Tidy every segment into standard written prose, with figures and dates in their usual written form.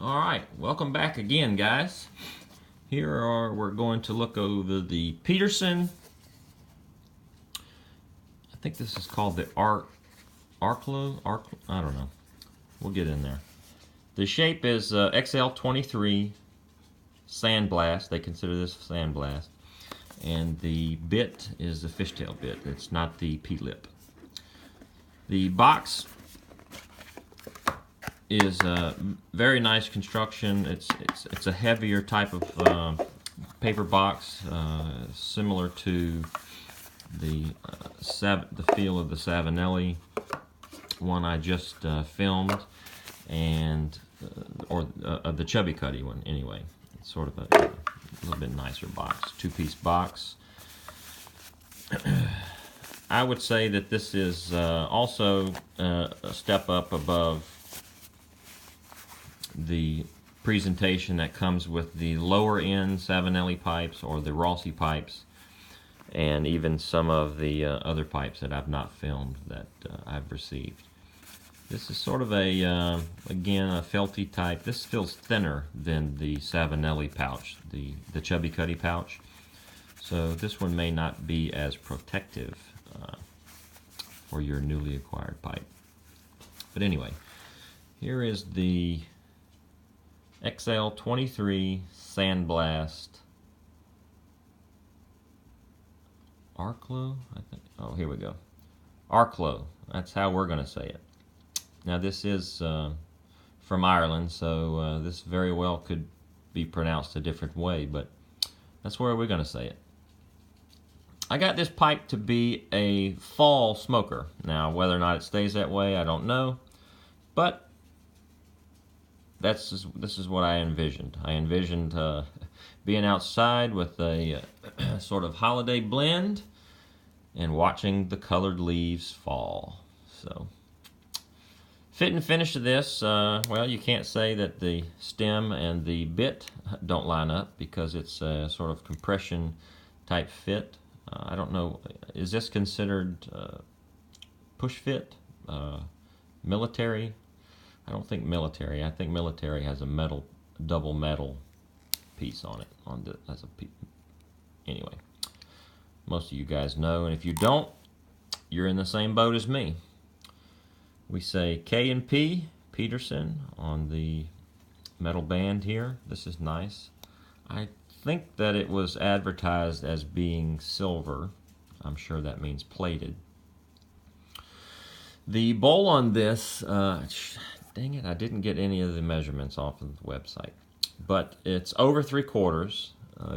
Alright, welcome back again, guys. We're going to look over the Peterson, I think this is called the Arklow, I don't know. We'll get in there. The shape is XL23 Sandblast. They consider this Sandblast. And the bit is the fishtail bit. It's not the P-lip. The box is a very nice construction. It's a heavier type of paper box, similar to the feel of the Savinelli one I just filmed, and or the Chubby Cuddy one. Anyway, it's sort of a little bit nicer box, two-piece box. I would say that this is also a step up above the presentation that comes with the lower end Savinelli pipes or the Rossi pipes, and even some of the other pipes that I've not filmed that I've received. This is sort of a, again, a felty type. This feels thinner than the Savinelli pouch, the Chubby Cuddy pouch. So this one may not be as protective for your newly acquired pipe. But anyway, here is the XL23 Sandblast Arklow, I think. Oh, here we go. Arklow. That's how we're going to say it. Now this is from Ireland, so this very well could be pronounced a different way, but that's where we're going to say it. I got this pipe to be a fall smoker. Now, whether or not it stays that way, I don't know, but this is what I envisioned. I envisioned being outside with a sort of holiday blend and watching the colored leaves fall. So, fit and finish of this, well, you can't say that the stem and the bit don't line up because it's a sort of compression type fit. I don't know, is this considered push fit, military? I don't think military. I think military has a double metal piece on it. Anyway, most of you guys know, and if you don't, you're in the same boat as me. We say K&P, Peterson, on the metal band here. This is nice. I think that it was advertised as being silver. I'm sure that means plated. The bowl on this, dang it, I didn't get any of the measurements off of the website. But it's over 3/4.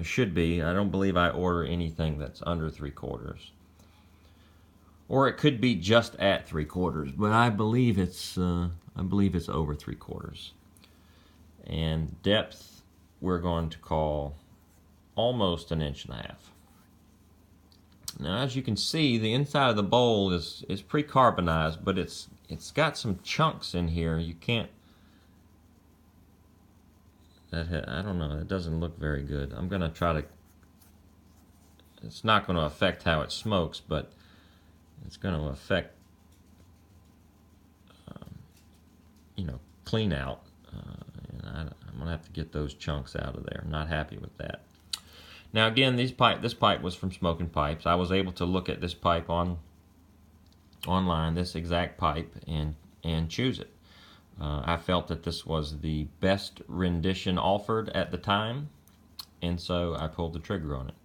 Should be. I don't believe I order anything that's under 3/4. Or it could be just at 3/4, but I believe it's over 3/4. And depth we're going to call almost 1.5 inches. Now, as you can see, the inside of the bowl is pre-carbonized, but it's got some chunks in here. You can't. I don't know. It doesn't look very good. I'm gonna try to. It's not going to affect how it smokes, but it's going to affect, clean out. And I'm going to have to get those chunks out of there. I'm not happy with that. Now again, this pipe was from Smoking Pipes. I was able to look at this pipe online, this exact pipe, and choose it. I felt that this was the best rendition offered at the time, and so I pulled the trigger on it.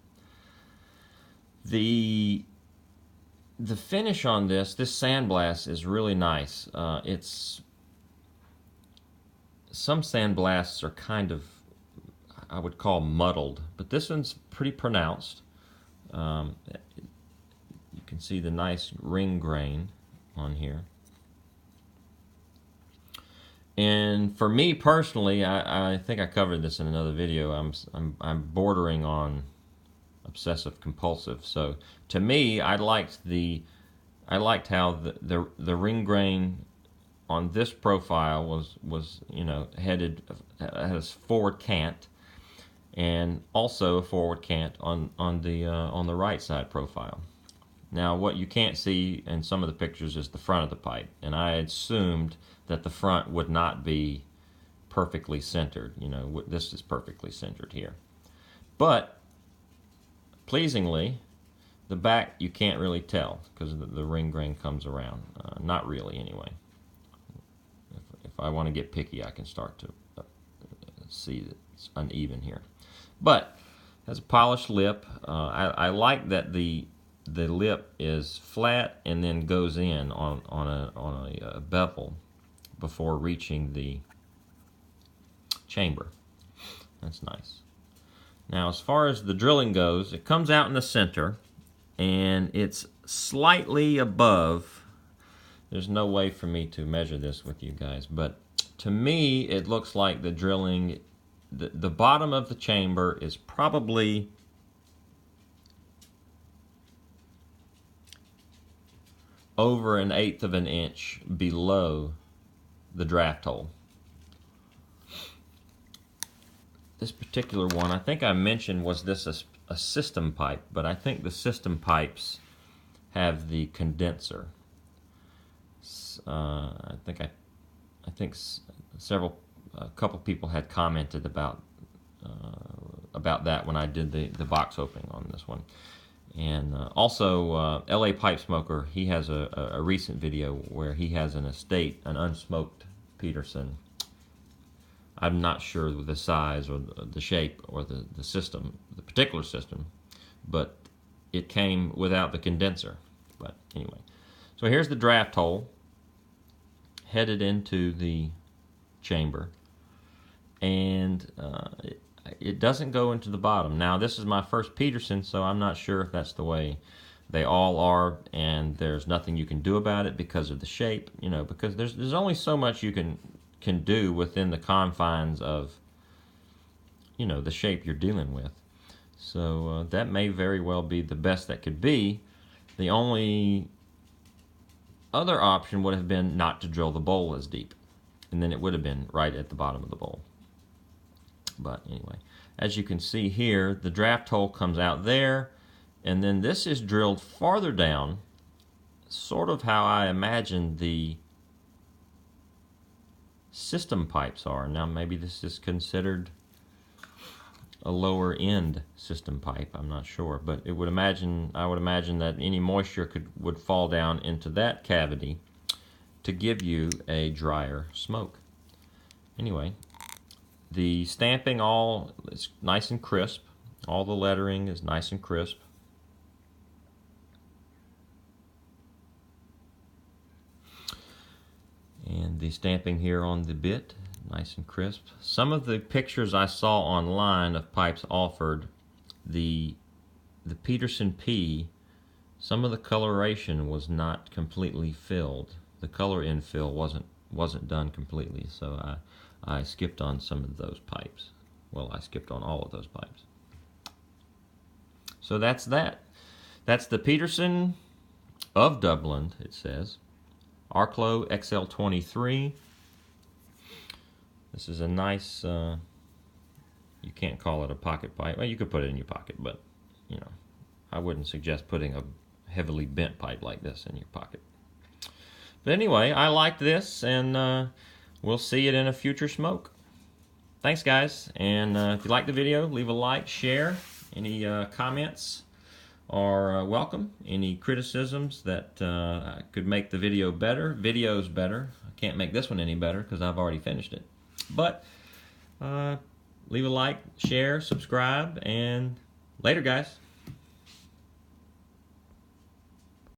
The finish on this Sandblast is really nice. Some Sandblasts are kind of, I would call, muddled, but this one's pretty pronounced. You can see the nice ring grain on here. And for me personally, I think I covered this in another video. I'm bordering on obsessive compulsive. So to me, I liked how the ring grain on this profile was headed as forward cant, and also a forward cant on the right side profile. Now, what you can't see in some of the pictures is the front of the pipe, and I assumed that the front would not be perfectly centered. You know, this is perfectly centered here. But pleasingly, the back you can't really tell because the ring grain comes around. Not really, anyway. If I want to get picky, I can start to see that it's uneven here. But it has a polished lip. I like that the lip is flat and then goes in on a bevel before reaching the chamber. That's nice. Now, as far as the drilling goes, it comes out in the center, and it's slightly above. There's no way for me to measure this with you guys, but to me, it looks like the drilling, the bottom of the chamber is probably over 1/8 of an inch below the draft hole. This particular one, I think I mentioned, was this a system pipe, but I think the system pipes have the condenser. I think a couple people had commented about that when I did the box opening on this one. And also, LA Pipe Smoker, he has a recent video where he has an unsmoked Peterson. I'm not sure the size or the shape or the system, the particular system, but it came without the condenser. But anyway, so here's the draft hole headed into the chamber, and it doesn't go into the bottom. Now, this is my first Peterson, so I'm not sure if that's the way they all are, and there's nothing you can do about it because of the shape, you know, because there's only so much you can do within the confines of, you know, the shape you're dealing with. So that may very well be the best that could be. The only other option would have been not to drill the bowl as deep, and then it would have been right at the bottom of the bowl. But anyway, as you can see here, the draft hole comes out there, and then this is drilled farther down, sort of how I imagined the system pipes are. Now, maybe this is considered a lower end system pipe, I'm not sure, but I would imagine that any moisture would fall down into that cavity to give you a drier smoke. Anyway, the stamping all is nice and crisp. All the lettering is nice and crisp. And the stamping here on the bit, nice and crisp. Some of the pictures I saw online of pipes offered, the Peterson P, some of the coloration was not completely filled. The color infill wasn't done completely, so I skipped on some of those pipes. Well, I skipped on all of those pipes. So that's that. That's the Peterson of Dublin, it says. Arklow XL23. This is a nice, you can't call it a pocket pipe. Well, you could put it in your pocket, but, you know, I wouldn't suggest putting a heavily bent pipe like this in your pocket. But anyway, I like this, and we'll see it in a future smoke. Thanks, guys, and if you like the video, leave a like, share. Any comments are welcome. Any criticisms that could make the videos better. I can't make this one any better because I've already finished it. But leave a like, share, subscribe, and later, guys.